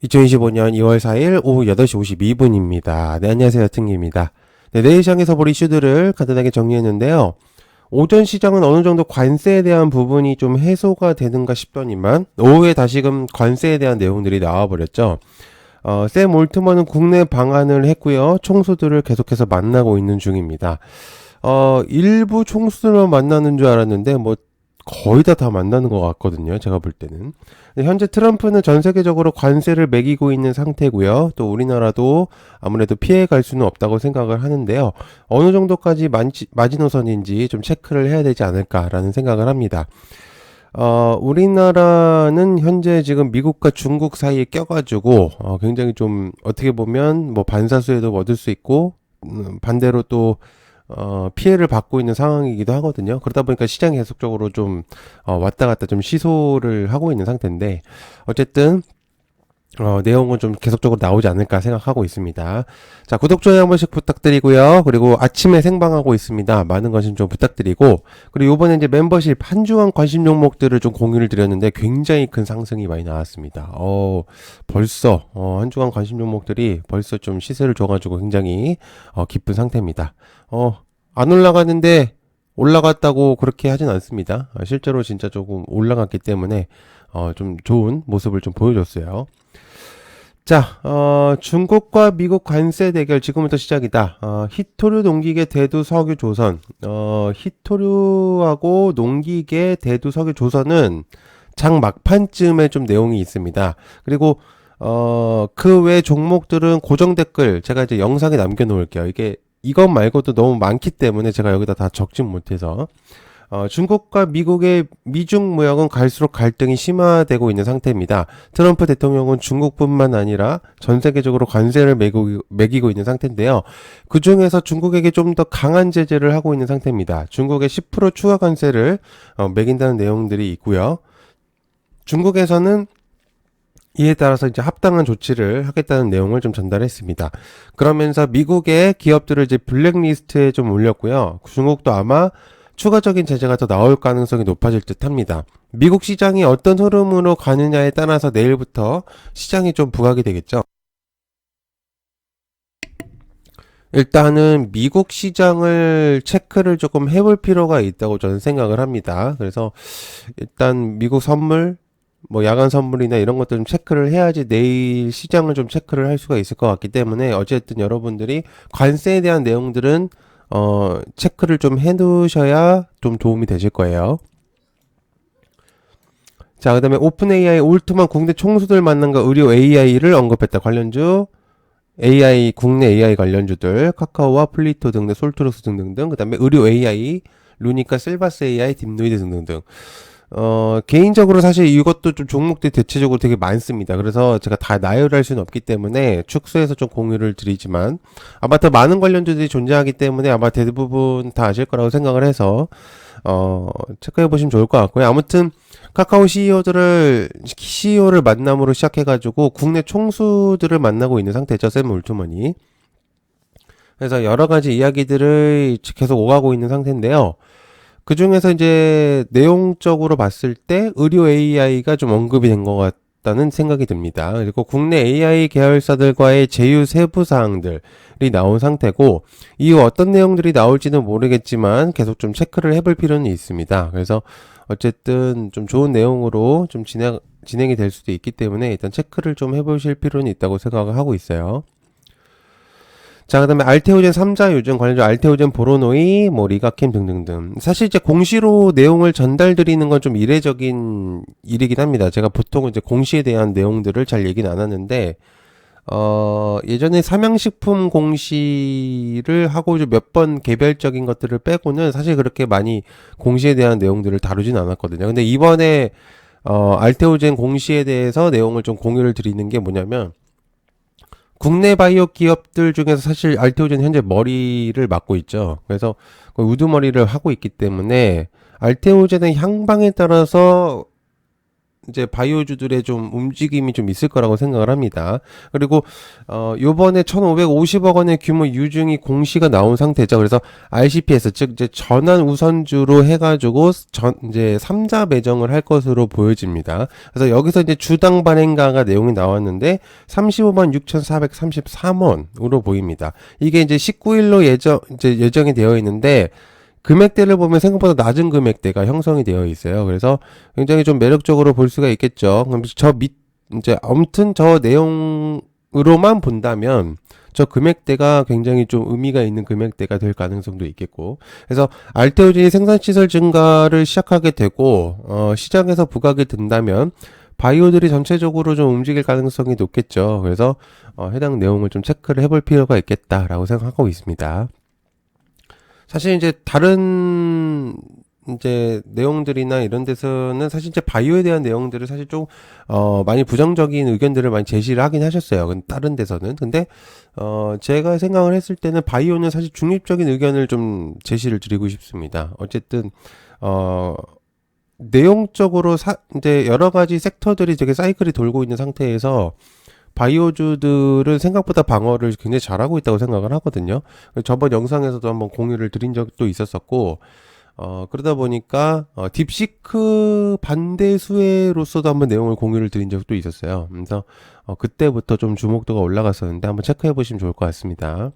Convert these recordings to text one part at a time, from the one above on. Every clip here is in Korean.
2025년 2월 4일 오후 8시 52분입니다. 네, 안녕하세요. 등기입니다. 네, 내일 시장에서 볼 이슈들을 간단하게 정리했는데요. 오전 시장은 어느 정도 관세에 대한 부분이 좀 해소가 되는가 싶더니만 오후에 다시금 관세에 대한 내용들이 나와버렸죠. 샘 올트먼은 국내 방한을 했고요. 총수들을 계속해서 만나고 있는 중입니다. 일부 총수들만 만나는 줄 알았는데 거의 다 만나는 것 같거든요. 제가 볼 때는. 현재 트럼프는 전 세계적으로 관세를 매기고 있는 상태고요. 또 우리나라도 아무래도 피해 갈 수는 없다고 생각을 하는데요. 어느 정도까지 마지노선인지 좀 체크를 해야 되지 않을까라는 생각을 합니다. 우리나라는 현재 지금 미국과 중국 사이에 껴가지고, 굉장히 좀 어떻게 보면 반사수혜도 얻을 수 있고, 반대로 또 피해를 받고 있는 상황이기도 하거든요. 그러다 보니까 시장이 계속적으로 좀, 왔다 갔다 좀 시소를 하고 있는 상태인데, 어쨌든, 내용은 좀 계속적으로 나오지 않을까 생각하고 있습니다. 자, 구독, 좋아요 한 번씩 부탁드리고요. 그리고 아침에 생방하고 있습니다. 많은 관심 좀 부탁드리고, 그리고 요번에 이제 멤버십 한 주간 관심 종목들을 좀 공유를 드렸는데 굉장히 큰 상승이 많이 나왔습니다. 벌써, 한 주간 관심 종목들이 벌써 좀 시세를 줘가지고 굉장히, 기쁜 상태입니다. 안 올라가는데 올라갔다고 그렇게 하진 않습니다. 실제로 진짜 조금 올라갔기 때문에, 좀 좋은 모습을 좀 보여줬어요. 자, 중국과 미국 관세 대결 지금부터 시작이다. 히토류, 농기계, 대두, 석유, 조선. 히토류하고 농기계, 대두, 석유, 조선은 장 막판쯤에 좀 내용이 있습니다. 그리고 그 외 종목들은 고정 댓글 제가 이제 영상에 남겨놓을게요. 이것 말고도 너무 많기 때문에 제가 여기다 다 적진 못해서. 중국과 미국의 미중 무역은 갈수록 갈등이 심화되고 있는 상태입니다. 트럼프 대통령은 중국뿐만 아니라 전 세계적으로 관세를 매기고 있는 상태인데요. 그 중에서 중국에게 좀 더 강한 제재를 하고 있는 상태입니다. 중국에 10% 추가 관세를 매긴다는 내용들이 있고요. 중국에서는 이에 따라서 이제 합당한 조치를 하겠다는 내용을 좀 전달했습니다. 그러면서 미국의 기업들을 이제 블랙리스트에 좀 올렸고요. 중국도 아마 추가적인 제재가 더 나올 가능성이 높아질 듯 합니다. 미국 시장이 어떤 흐름으로 가느냐에 따라서 내일부터 시장이 좀 부각이 되겠죠. 일단은 미국 시장을 체크를 조금 해볼 필요가 있다고 저는 생각을 합니다. 그래서 일단 미국 선물, 야간 선물이나 이런 것들 좀 체크를 해야지 내일 시장을 좀 체크를 할 수가 있을 것 같기 때문에 어쨌든 여러분들이 관세에 대한 내용들은 체크를 좀 해두셔야 좀 도움이 되실 거예요. 자, 그 다음에 오픈 AI 올트만 국내 총수들 만남과 의료 AI를 언급했다. 관련주, AI, 국내 AI 관련주들, 카카오와 플리토 등등, 솔트록스 등등등, 그 다음에 의료 AI, 루니카, 실바스 AI, 딥노이드 등등등. 개인적으로 사실 이것도 좀 종목들이 대체적으로 되게 많습니다. 그래서 제가 다 나열할 수는 없기 때문에 축소해서 좀 공유를 드리지만 아마 더 많은 관련주들이 존재하기 때문에 아마 대부분 다 아실 거라고 생각을 해서 체크해 보시면 좋을 것 같고요. 아무튼 카카오 CEO를 만남으로 시작해가지고 국내 총수들을 만나고 있는 상태죠. 샘 올트먼이. 그래서 여러 가지 이야기들을 계속 오가고 있는 상태인데요. 그 중에서 이제 내용적으로 봤을 때 의료 AI가 좀 언급이 된 것 같다는 생각이 듭니다. 그리고 국내 AI 계열사들과의 제휴 세부 사항들이 나온 상태고 이후 어떤 내용들이 나올지는 모르겠지만 계속 좀 체크를 해볼 필요는 있습니다. 그래서 어쨌든 좀 좋은 내용으로 좀 진행이 될 수도 있기 때문에 일단 체크를 좀 해보실 필요는 있다고 생각을 하고 있어요. 자, 그 다음에 알테오젠 3자 요즘 관련주 알테오젠 보로노이, 리가캠 등등등. 사실 이제 공시로 내용을 전달드리는 건 좀 이례적인 일이긴 합니다. 제가 보통 이제 공시에 대한 내용들을 잘 얘기는 안 하는데, 예전에 삼양식품 공시를 하고 몇 번 개별적인 것들을 빼고는 사실 그렇게 많이 공시에 대한 내용들을 다루진 않았거든요. 근데 이번에, 알테오젠 공시에 대해서 내용을 좀 공유를 드리는 게 뭐냐면, 국내 바이오 기업들 중에서 사실 알테오젠 현재 머리를 맡고 있죠. 그래서 우두머리를 하고 있기 때문에 알테오젠의 향방에 따라서 이제 바이오주들의 좀 움직임이 좀 있을 거라고 생각을 합니다. 그리고 요번에 1,550억 원의 규모 유증이 공시가 나온 상태죠. 그래서 RCPS 즉 이제 전환 우선주로 해가지고 이제 3자 매정을 할 것으로 보여집니다. 그래서 여기서 이제 주당 발행가가 내용이 나왔는데 35만 6,433원으로 보입니다. 이게 이제 19일로 예정이 되어 있는데 금액대를 보면 생각보다 낮은 금액대가 형성이 되어 있어요. 그래서 굉장히 좀 매력적으로 볼 수가 있겠죠. 그럼 이제 아무튼 저 내용으로만 본다면 저 금액대가 굉장히 좀 의미가 있는 금액대가 될 가능성도 있겠고. 그래서 알테오진이 생산시설 증가를 시작하게 되고, 시장에서 부각이 된다면 바이오들이 전체적으로 좀 움직일 가능성이 높겠죠. 그래서 해당 내용을 좀 체크를 해볼 필요가 있겠다라고 생각하고 있습니다. 사실 이제 다른 이제 내용들이나 이런 데서는 사실 이제 바이오에 대한 내용들을 사실 좀 많이 부정적인 의견들을 많이 제시를 하긴 하셨어요. 다른 데서는. 근데 제가 생각을 했을 때는 바이오는 사실 중립적인 의견을 좀 제시를 드리고 싶습니다. 어쨌든 내용적으로 이제 여러 가지 섹터들이 되게 사이클이 돌고 있는 상태에서 바이오주들은 생각보다 방어를 굉장히 잘하고 있다고 생각을 하거든요. 저번 영상에서도 한번 공유를 드린 적도 있었었고, 그러다 보니까, 딥시크 반대 수혜로서도 한번 내용을 공유를 드린 적도 있었어요. 그래서, 그때부터 좀 주목도가 올라갔었는데 한번 체크해 보시면 좋을 것 같습니다.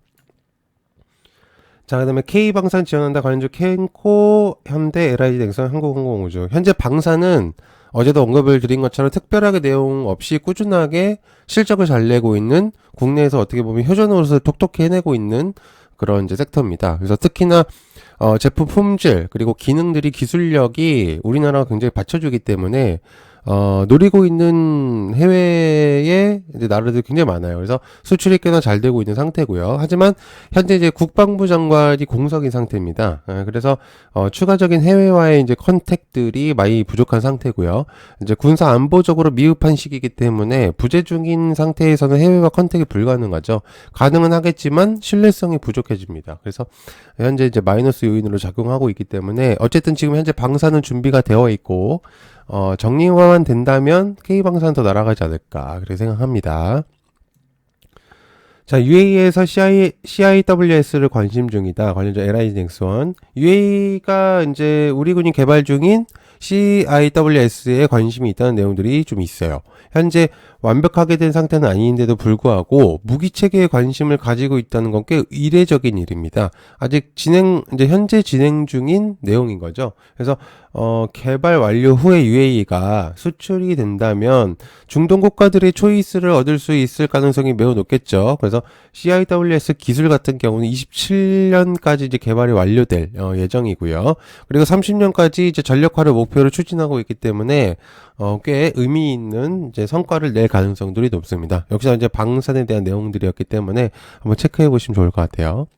자, 그 다음에 K방산 지원한다 관련주 켄코, 현대, LIG 넥선, 한국항공우주. 현재 방산은 어제도 언급을 드린 것처럼 특별하게 내용 없이 꾸준하게 실적을 잘 내고 있는 국내에서 어떻게 보면 효전으로서 톡톡히 해내고 있는 그런 이제 섹터입니다. 그래서 특히나 제품 품질 그리고 기능들이 기술력이 우리나라가 굉장히 받쳐주기 때문에 노리고 있는 해외의 이제 나라들이 굉장히 많아요. 그래서 수출이 꽤나 잘 되고 있는 상태고요. 하지만 현재 이제 국방부 장관이 공석인 상태입니다. 그래서 추가적인 해외와의 이제 컨택들이 많이 부족한 상태고요. 이제 군사 안보적으로 미흡한 시기이기 때문에 부재 중인 상태에서는 해외와 컨택이 불가능하죠. 가능은 하겠지만 신뢰성이 부족해집니다. 그래서 현재 이제 마이너스 요인으로 작용하고 있기 때문에 어쨌든 지금 현재 방사는 준비가 되어 있고 정리화만 된다면 K방사는 더 날아가지 않을까 그렇게 생각합니다. 자, UAE에서 CIWS를 관심 중이다. 관련주 LIG 넥슨. UAE가 이제 우리 군이 개발 중인 CIWS에 관심이 있다는 내용들이 좀 있어요. 현재 완벽하게 된 상태는 아닌데도 불구하고 무기 체계에 관심을 가지고 있다는 건 꽤 이례적인 일입니다. 아직 이제 현재 진행 중인 내용인 거죠. 그래서 개발 완료 후에 UAE가 수출이 된다면 중동 국가들의 초이스를 얻을 수 있을 가능성이 매우 높겠죠. 그래서 CIWS 기술 같은 경우는 27년까지 이제 개발이 완료될 예정이고요. 그리고 30년까지 이제 전력화를 목표로 추진하고 있기 때문에 꽤 의미 있는 이제 성과를 낼 가능성들이 높습니다. 역시나 이제 방산에 대한 내용들이었기 때문에 한번 체크해 보시면 좋을 것 같아요.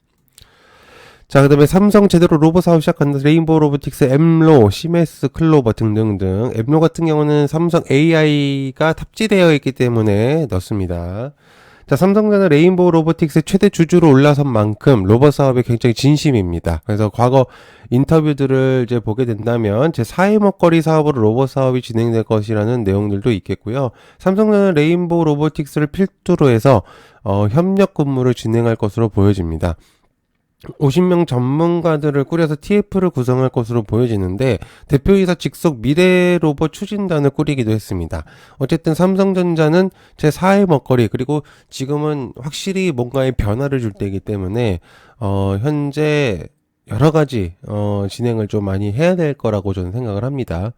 자, 그 다음에 삼성 제대로 로봇 사업 시작한다. 레인보우 로보틱스, 엠로, 시메스, 클로버 등등등. 엠로 같은 경우는 삼성 AI가 탑재되어 있기 때문에 넣습니다. 자, 삼성전자 레인보우 로보틱스의 최대 주주로 올라선 만큼 로봇 사업에 굉장히 진심입니다. 그래서 과거 인터뷰들을 이제 보게 된다면 제 4회 먹거리 사업으로 로봇 사업이 진행될 것이라는 내용들도 있겠고요. 삼성전자 레인보우 로보틱스를 필두로 해서 협력 근무를 진행할 것으로 보여집니다. 50명 전문가들을 꾸려서 TF를 구성할 것으로 보여지는데 대표이사 직속 미래 로봇 추진단을 꾸리기도 했습니다. 어쨌든 삼성전자는 제 4의 먹거리 그리고 지금은 확실히 뭔가의 변화를 줄 때이기 때문에 현재 여러 가지 진행을 좀 많이 해야 될 거라고 저는 생각을 합니다.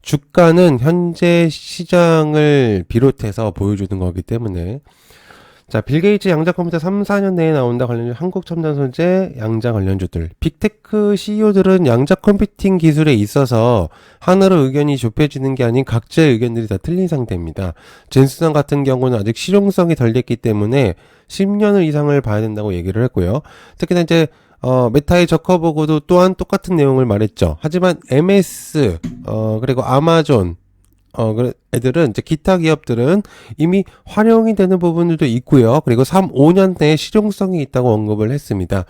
주가는 현재 시장을 비롯해서 보여주는 거기 때문에 자, 빌 게이츠 양자 컴퓨터 3, 4년 내에 나온다 관련주 한국 첨단 소재 양자 관련주들. 빅테크 CEO들은 양자 컴퓨팅 기술에 있어서 하나로 의견이 좁혀지는 게 아닌 각자의 의견들이 다 틀린 상태입니다. 젠스상 같은 경우는 아직 실용성이 덜 됐기 때문에 10년을 이상을 봐야 된다고 얘기를 했고요. 특히나 이제 메타의 저커버그도 또한 똑같은 내용을 말했죠. 하지만 MS 그리고 아마존 애들은 이제 기타 기업들은 이미 활용이 되는 부분들도 있고요. 그리고 3, 5년 내에 실용성이 있다고 언급을 했습니다.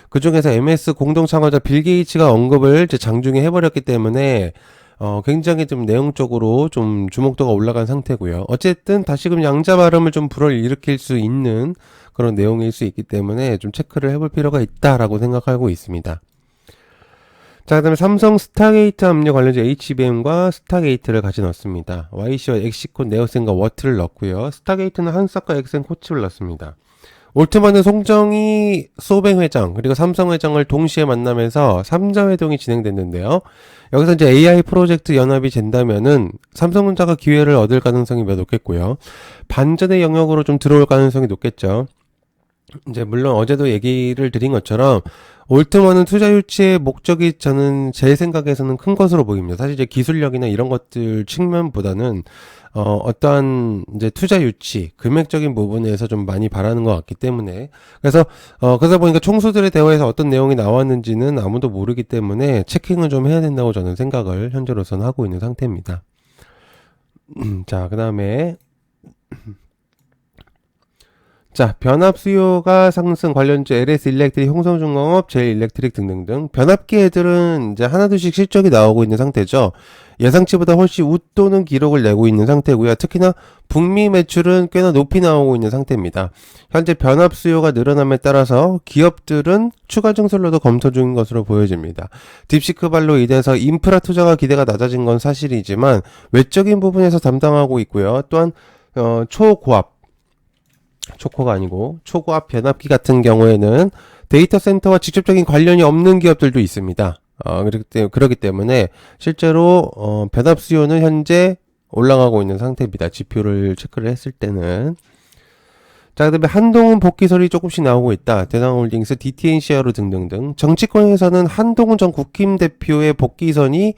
그 중에서 MS 공동 창업자 빌 게이츠가 언급을 이제 장중에 해버렸기 때문에 굉장히 좀 내용적으로 좀 주목도가 올라간 상태고요. 어쨌든 다시금 양자 발음을 좀 불어일으킬 수 있는 그런 내용일 수 있기 때문에 좀 체크를 해볼 필요가 있다라고 생각하고 있습니다. 자, 그 다음에 삼성 스타게이트 압력 관련주 HBM과 스타게이트를 같이 넣었습니다. YC와 엑시콘, 네오센과 워트를 넣었고요. 스타게이트는 한삭과 엑센, 코치를 넣었습니다. 올트만은 송정이 소뱅 회장 그리고 삼성 회장을 동시에 만나면서 3자 회동이 진행됐는데요. 여기서 이제 AI 프로젝트 연합이 된다면은 삼성전자가 기회를 얻을 가능성이 매우 높겠고요. 반전의 영역으로 좀 들어올 가능성이 높겠죠. 이제 물론 어제도 얘기를 드린 것처럼 올트먼은 투자 유치의 목적이 저는 제 생각에서는 큰 것으로 보입니다. 사실 이제 기술력이나 이런 것들 측면보다는 어떠한 이제 투자 유치 금액적인 부분에서 좀 많이 바라는 것 같기 때문에 그래서 그러다 보니까 총수들의 대화에서 어떤 내용이 나왔는지는 아무도 모르기 때문에 체킹을 좀 해야 된다고 저는 생각을 현재로서는 하고 있는 상태입니다. 자, 그다음에 자, 변압 수요가 상승 관련주 LS 일렉트릭, 홍성중공업, 제일 일렉트릭 등등등 변압기 애들은 이제 하나둘씩 실적이 나오고 있는 상태죠. 예상치보다 훨씬 웃도는 기록을 내고 있는 상태고요. 특히나 북미 매출은 꽤나 높이 나오고 있는 상태입니다. 현재 변압 수요가 늘어남에 따라서 기업들은 추가 증설로도 검토 중인 것으로 보여집니다. 딥시크발로 인해서 인프라 투자가 기대가 낮아진 건 사실이지만 외적인 부분에서 담당하고 있고요. 또한 초코가 아니고 초고압 변압기 같은 경우에는 데이터 센터와 직접적인 관련이 없는 기업들도 있습니다. 그렇기 때문에 실제로 변압 수요는 현재 올라가고 있는 상태입니다. 지표를 체크를 했을 때는. 자, 그다음에 한동훈 복귀설이 조금씩 나오고 있다. 대상홀딩스, DTNCR로 등등등. 정치권에서는 한동훈 전 국힘 대표의 복귀설이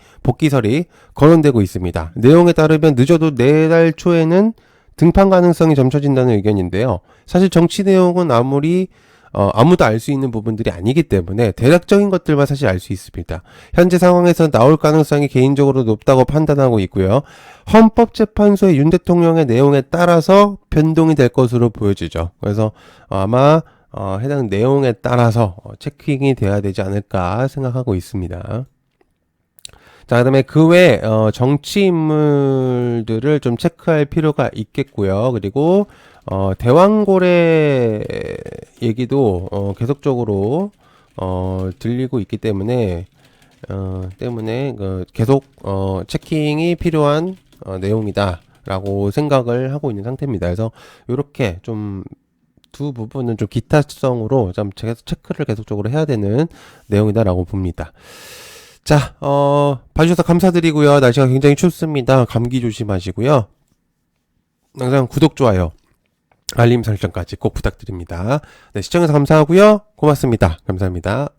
거론되고 있습니다. 내용에 따르면 늦어도 내달 초에는 등판 가능성이 점쳐진다는 의견인데요. 사실 정치 내용은 아무도 알 수 있는 부분들이 아니기 때문에 대략적인 것들만 사실 알 수 있습니다. 현재 상황에서 나올 가능성이 개인적으로 높다고 판단하고 있고요. 헌법재판소의 윤 대통령의 내용에 따라서 변동이 될 것으로 보여지죠. 그래서 아마 해당 내용에 따라서 체킹이 돼야 되지 않을까 생각하고 있습니다. 자, 그다음에 그 외 정치 인물들을 좀 체크할 필요가 있겠고요. 그리고 대왕고래 얘기도 계속적으로 들리고 있기 때문에 계속 체킹이 필요한 내용이다라고 생각을 하고 있는 상태입니다. 그래서 이렇게 좀 두 부분은 좀 기타성으로 좀 제가 체크를 계속적으로 해야 되는 내용이다라고 봅니다. 자, 봐주셔서 감사드리고요. 날씨가 굉장히 춥습니다. 감기 조심하시고요. 항상 구독, 좋아요, 알림 설정까지 꼭 부탁드립니다. 네, 시청해서 감사하고요. 고맙습니다. 감사합니다.